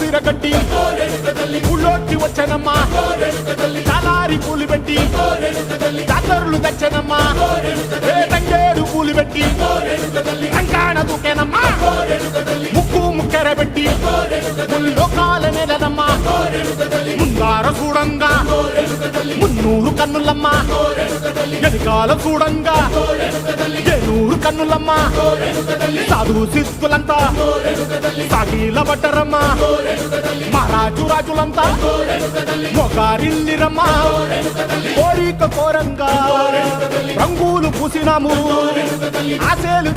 చీర కట్టి ఊళ్ళోకి వచ్చనమ్మా చాలారి పూలు పెట్టి జాతరులు తెచ్చనమ్మా తంగేడు పూలు పెట్టి కంకాణ దూకేనమ్మా ముక్కు ముక్కెర పెట్టి ముల్లోకాల నెలనమ్మా ముందార చూడంగా మున్నూరు కన్నులమ్మా ఎనకాల చూడంగా ఏనూరు కన్నులమ్మా సాధు శిస్తులంతా సాగిల బట్టరమ్మా మహారాజు రాజులంతా మొగారిల్లిరమ్మా కోరిక కోరంగా రంగులు పూసినాము ఆశలు